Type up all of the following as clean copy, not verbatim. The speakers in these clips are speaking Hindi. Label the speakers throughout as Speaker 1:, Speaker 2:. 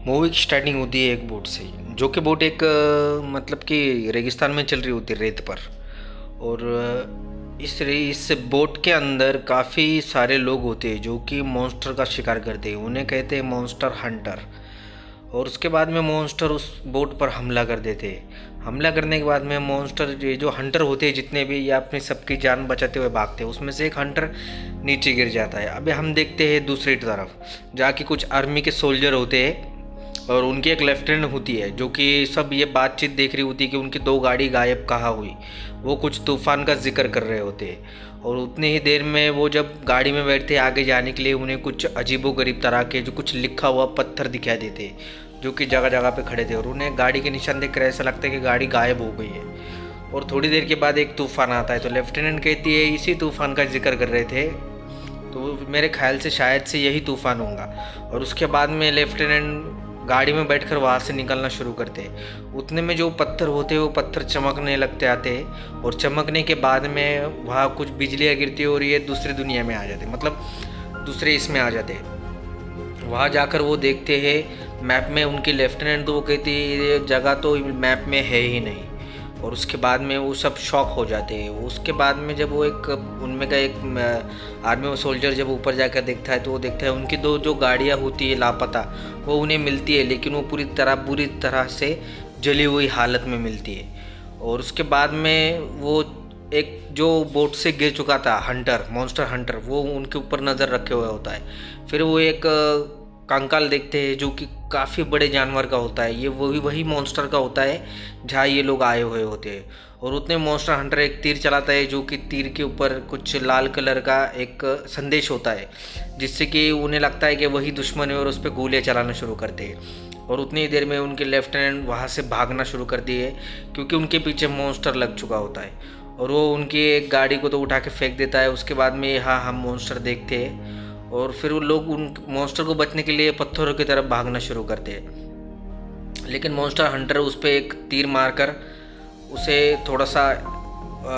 Speaker 1: मूवी की स्टार्टिंग होती है एक बोट से, जो कि बोट एक मतलब कि रेगिस्तान में चल रही होती है, रेत पर। और इस बोट के अंदर काफ़ी सारे लोग होते हैं जो कि मॉन्स्टर का शिकार करते हैं। उन्हें कहते हैं मॉन्स्टर हंटर। और उसके बाद में मॉन्स्टर उस बोट पर हमला कर देते हैं। हमला करने के बाद में मॉन्स्टर, ये जो हंटर होते हैं जितने भी, ये अपनी सबकी जान बचाते हुए भागते हैं। उसमें से एक हंटर नीचे गिर जाता है। अभी हम देखते हैं दूसरी तरफ जाके कुछ आर्मी के सोल्जर होते हैं और उनकी एक लेफ्टिनेंट होती है जो कि सब ये बातचीत देख रही होती है कि उनकी दो गाड़ी गायब कहाँ हुई। वो कुछ तूफान का जिक्र कर रहे होते हैं। और उतनी ही देर में वो जब गाड़ी में बैठते आगे जाने के लिए, उन्हें कुछ अजीबोगरीब तरह के जो कुछ लिखा हुआ पत्थर दिखाई देते जो कि जगह जगह पे खड़े थे। और उन्हें गाड़ी के निशान देख कर ऐसा लगता है कि गाड़ी गायब हो गई है। और थोड़ी देर के बाद एक तूफान आता है। तो लेफ्टिनेंट कहती है इसी तूफान का जिक्र कर रहे थे, तो मेरे ख्याल से शायद से यही तूफान होगा। और उसके बाद में लेफ्टिनेंट गाड़ी में बैठकर वहाँ से निकलना शुरू करते हैं। उतने में जो पत्थर होते हैं वो पत्थर चमकने लगते आते हैं। और चमकने के बाद में वहाँ कुछ बिजलियाँ गिरती है और ये दूसरी दुनिया में आ जाते, मतलब दूसरे इसमें आ जाते हैं। वहाँ जाकर वो देखते हैं मैप में उनकी लेफ्टिनेंट, तो वो कहती है ये जगह तो मैप में है ही नहीं। और उसके बाद में वो सब शॉक हो जाते हैं। उसके बाद में जब वो एक उनमें का एक आर्मी सोल्जर जब ऊपर जाकर देखता है तो वो देखता है उनकी दो जो गाड़ियाँ होती है लापता, वो उन्हें मिलती है, लेकिन वो बुरी तरह से जली हुई हालत में मिलती है। और उसके बाद में वो एक जो बोट से गिर चुका था हंटर, मॉन्स्टर हंटर, वो उनके ऊपर नज़र रखे हुए होता है। फिर वो एक कंकाल देखते हैं जो कि काफ़ी बड़े जानवर का होता है। ये वही मॉन्स्टर का होता है जहाँ ये लोग आए हुए होते हैं। और उतने मॉन्स्टर हंटर एक तीर चलाता है जो कि तीर के ऊपर कुछ लाल कलर का एक संदेश होता है, जिससे कि उन्हें लगता है कि वही दुश्मन है और उस पर गोलियाँ चलाना शुरू करते हैं। और उतनी ही देर में उनके लेफ्टिनेंट वहाँ से भागना शुरू कर दिए क्योंकि उनके पीछे मॉन्स्टर लग चुका होता है। और वो उनकी एक गाड़ी को तो उठा के फेंक देता है। उसके बाद में यहाँ हम मॉन्स्टर देखते हैं और फिर वो लोग उन मॉन्स्टर को बचने के लिए पत्थरों की तरफ भागना शुरू करते हैं। लेकिन मॉन्स्टर हंटर उस पर एक तीर मारकर उसे थोड़ा सा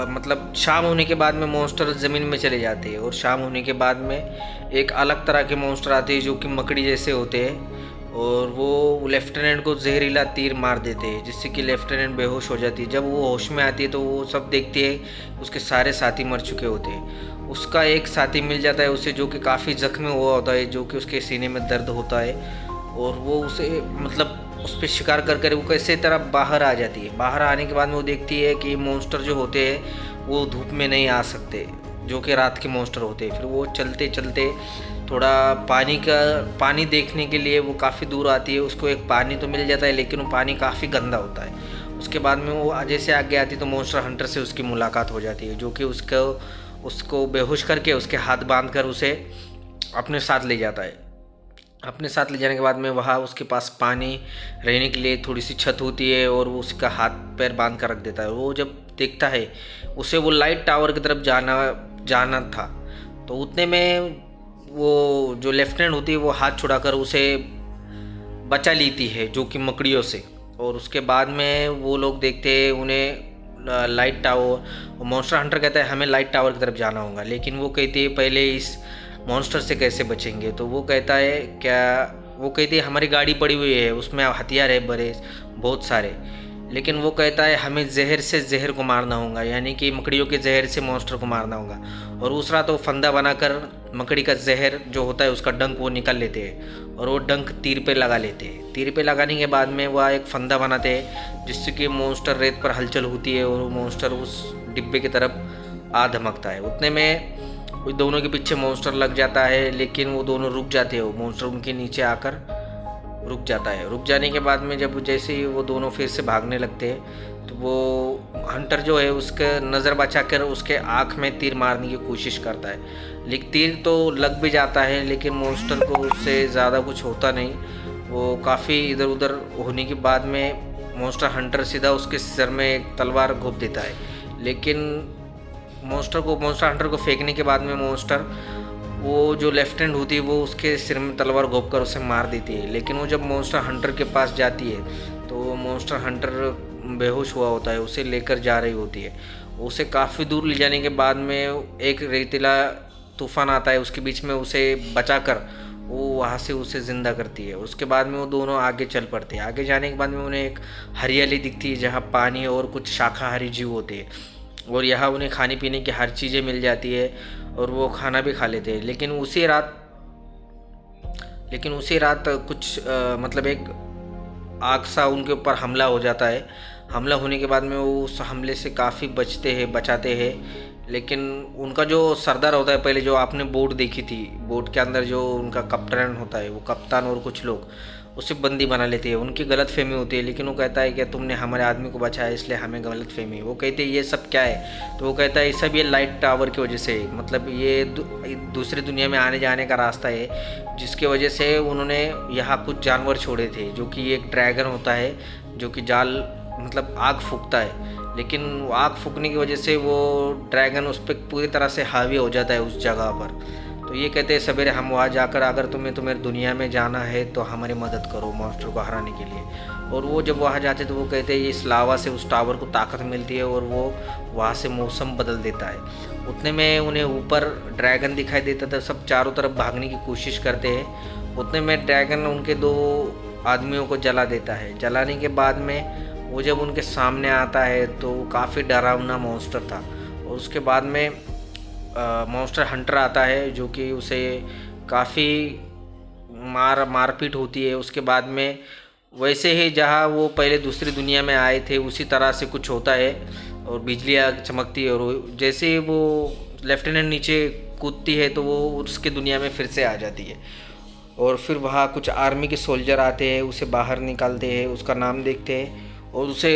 Speaker 1: मतलब शाम होने के बाद में मॉन्स्टर ज़मीन में चले जाते हैं। और शाम होने के बाद में एक अलग तरह के मॉन्स्टर आते हैं जो कि मकड़ी जैसे होते हैं। और वो लेफ्टिनेंट को जहरीला तीर मार देते हैं जिससे कि लेफ्टिनेंट बेहोश हो जाती है। जब वो होश में आती है तो वो सब देखती है उसके सारे साथी मर चुके होते हैं। उसका एक साथी मिल जाता है उसे जो कि काफ़ी जख्मी हुआ होता है, जो कि उसके सीने में दर्द होता है। और वो उसे मतलब उस पर शिकार कर वो कैसे तरह बाहर आ जाती है। बाहर आने के बाद में वो देखती है कि मॉन्स्टर जो होते हैं वो धूप में नहीं आ सकते, जो कि रात के मॉन्स्टर होते हैं। फिर वो चलते चलते थोड़ा पानी देखने के लिए वो काफ़ी दूर आती है। उसको एक पानी तो मिल जाता है लेकिन वो पानी काफ़ी गंदा होता है। उसके बाद में वो जैसे आगे आती तो मॉन्स्टर हंटर से उसकी मुलाकात हो जाती है, जो कि उसको बेहोश करके उसके हाथ बांध कर उसे अपने साथ ले जाता है। अपने साथ ले जाने के बाद में वहाँ उसके पास पानी रहने के लिए थोड़ी सी छत होती है और वो उसका हाथ पैर बांध कर रख देता है। वो जब देखता है उसे वो लाइट टावर की तरफ जाना था, तो उतने में वो जो लेफ्टिनेंट होती है वो हाथ छुड़ाकर उसे बचा लेती है जो कि मकड़ियों से। और उसके बाद में वो लोग देखते हैं उन्हें लाइट टावर, मॉन्स्टर हंटर कहता है हमें लाइट टावर की तरफ जाना होगा, लेकिन वो कहती है पहले इस मॉन्स्टर से कैसे बचेंगे। तो वो कहता है वो कहती है हमारी गाड़ी पड़ी हुई है, उसमें हथियार है बड़े बहुत सारे, लेकिन वो कहता है हमें जहर से जहर को मारना होगा, यानी कि मकड़ियों के जहर से मॉन्स्टर को मारना होगा। और दूसरा तो फंदा बनाकर मकड़ी का जहर जो होता है उसका डंक वो निकाल लेते हैं और वो डंक तीर पे लगा लेते हैं। तीर पे लगाने के बाद में वह एक फंदा बनाते हैं जिससे कि मॉन्स्टर रेत पर हलचल होती है और वो मॉन्स्टर उस डिब्बे की तरफ आ धमकता है। उतने में उस दोनों के पीछे मॉन्स्टर लग जाता है, लेकिन वो दोनों रुक जाते हैं। वो मॉन्स्टर उनके नीचे आकर रुक जाता है। रुक जाने के बाद में जब जैसे ही वो दोनों फिर से भागने लगते हैं तो वो हंटर जो है उसके नज़र बचाकर उसके आँख में तीर मारने की कोशिश करता है, लेकिन तीर तो लग भी जाता है लेकिन मॉन्स्टर को उससे ज़्यादा कुछ होता नहीं। वो काफ़ी इधर उधर होने के बाद में मॉन्स्टर हंटर सीधा उसके सिर में एक तलवार घोंप देता है, लेकिन मॉन्स्टर हंटर को फेंकने के बाद में वो जो लेफ्टिनेंट होती है वो उसके सिर में तलवार घोंप कर उसे मार देती है। लेकिन वो जब मॉन्स्टर हंटर के पास जाती है तो मॉन्स्टर हंटर बेहोश हुआ होता है, उसे लेकर जा रही होती है। उसे काफ़ी दूर ले जाने के बाद में एक रेतीला तूफान आता है, उसके बीच में उसे बचाकर वो वहाँ से उसे ज़िंदा करती है। उसके बाद में वो दोनों आगे चल पड़ते हैं। आगे जाने के बाद में उन्हें एक हरियाली दिखती है जहाँ पानी और कुछ शाकाहारी जीव होते हैं, और यहाँ उन्हें खाने पीने की हर चीज़ें मिल जाती है और वो खाना भी खा लेते हैं। लेकिन उसी रात कुछ मतलब एक आग सा उनके ऊपर हमला हो जाता है। हमला होने के बाद में वो उस हमले से काफ़ी बचाते हैं। लेकिन उनका जो सरदार होता है, पहले जो आपने बोट देखी थी, बोट के अंदर जो उनका कप्तान होता है, वो कप्तान और कुछ लोग उसे बंदी बना लेते हैं। उनकी गलत फहमी होती है, लेकिन वो कहता है कि तुमने हमारे आदमी को बचाया इसलिए हमें गलत फहमी। वो कहते हैं ये सब क्या है, तो वो कहता है ये सब ये लाइट टावर की वजह से, मतलब ये दूसरी दुनिया में आने जाने का रास्ता है, जिसकी वजह से उन्होंने यहाँ कुछ जानवर छोड़े थे, जो कि एक ड्रैगन होता है जो कि जाल मतलब आग फूकता है। लेकिन वो आग फूकने की वजह से वो ड्रैगन उस पर पूरी तरह से हावी हो जाता है उस जगह पर। तो ये कहते हैं सवेरे हम वहाँ जाकर अगर तुम्हें दुनिया में जाना है तो हमारी मदद करो मॉन्स्टर को हराने के लिए। और वो जब वहाँ जाते तो वो कहते हैं इस लावा से उस टावर को ताकत मिलती है और वो वहाँ से मौसम बदल देता है। उतने में उन्हें ऊपर ड्रैगन दिखाई देता था, सब चारों तरफ भागने की कोशिश करते हैं। उतने में ड्रैगन उनके 2 आदमियों को जला देता है। जलाने के बाद में वो जब उनके सामने आता है तो काफ़ी डरावना मॉन्स्टर था। और उसके बाद में मॉन्स्टर हंटर आता है जो कि उसे काफ़ी मारपीट होती है। उसके बाद में वैसे ही जहाँ वो पहले दूसरी दुनिया में आए थे उसी तरह से कुछ होता है और बिजलियाँ चमकती है, और जैसे ही वो लेफ्टिनेंट नीचे कूदती है तो वो उसकी दुनिया में फिर से आ जाती है। और फिर वहाँ कुछ आर्मी के सोल्जर आते हैं, उसे बाहर निकालते हैं, उसका नाम देखते हैं, और उसे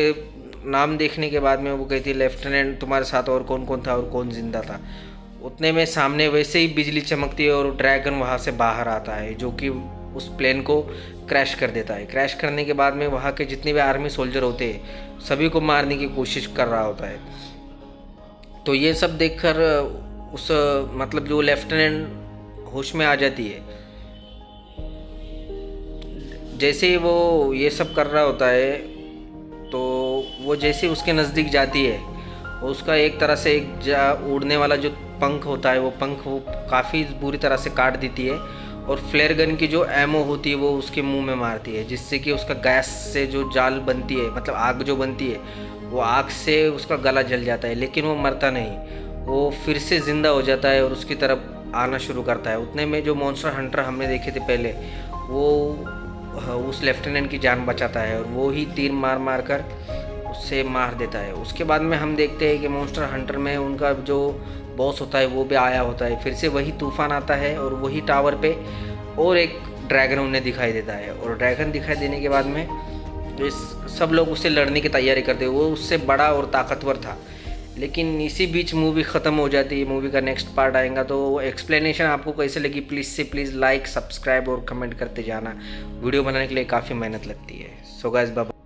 Speaker 1: नाम देखने के बाद में वो कहती है लेफ्टिनेंट तुम्हारे साथ और कौन कौन था और कौन जिंदा था। उतने में सामने वैसे ही बिजली चमकती है और ड्रैगन वहाँ से बाहर आता है जो कि उस प्लेन को क्रैश कर देता है। क्रैश करने के बाद में वहाँ के जितने भी आर्मी सोल्जर होते हैं सभी को मारने की कोशिश कर रहा होता है। तो ये सब देखकर उस मतलब जो लेफ्टिनेंट होश में आ जाती है। जैसे ही वो ये सब कर रहा होता है तो वो जैसे उसके नज़दीक जाती है, उसका एक तरह से उड़ने वाला जो पंख होता है वो काफ़ी बुरी तरह से काट देती है, और फ्लेयर गन की जो एमो होती है वो उसके मुंह में मारती है, जिससे कि उसका गैस से जो जाल बनती है, मतलब आग जो बनती है, वो आग से उसका गला जल जाता है। लेकिन वो मरता नहीं, वो फिर से ज़िंदा हो जाता है और उसकी तरफ आना शुरू करता है। उतने में जो मॉन्स्टर हंटर हमने देखे थे पहले, वो उस लेफ्टिनेंट की जान बचाता है और वो ही तीर मार कर उससे मार देता है। उसके बाद में हम देखते हैं कि मॉन्स्टर हंटर में उनका जो बॉस होता है वो भी आया होता है। फिर से वही तूफान आता है और वही टावर पे और एक ड्रैगन उन्हें दिखाई देता है, और ड्रैगन दिखाई देने के बाद में इस सब लोग उससे लड़ने की तैयारी करते हैं। वो उससे बड़ा और ताकतवर था। लेकिन इसी बीच मूवी ख़त्म हो जाती है। मूवी का नेक्स्ट पार्ट आएगा। तो एक्सप्लेनेशन आपको कैसे लगी प्लीज़ लाइक, सब्सक्राइब और कमेंट करते जाना। वीडियो बनाने के लिए काफ़ी मेहनत लगती है। So guys bye.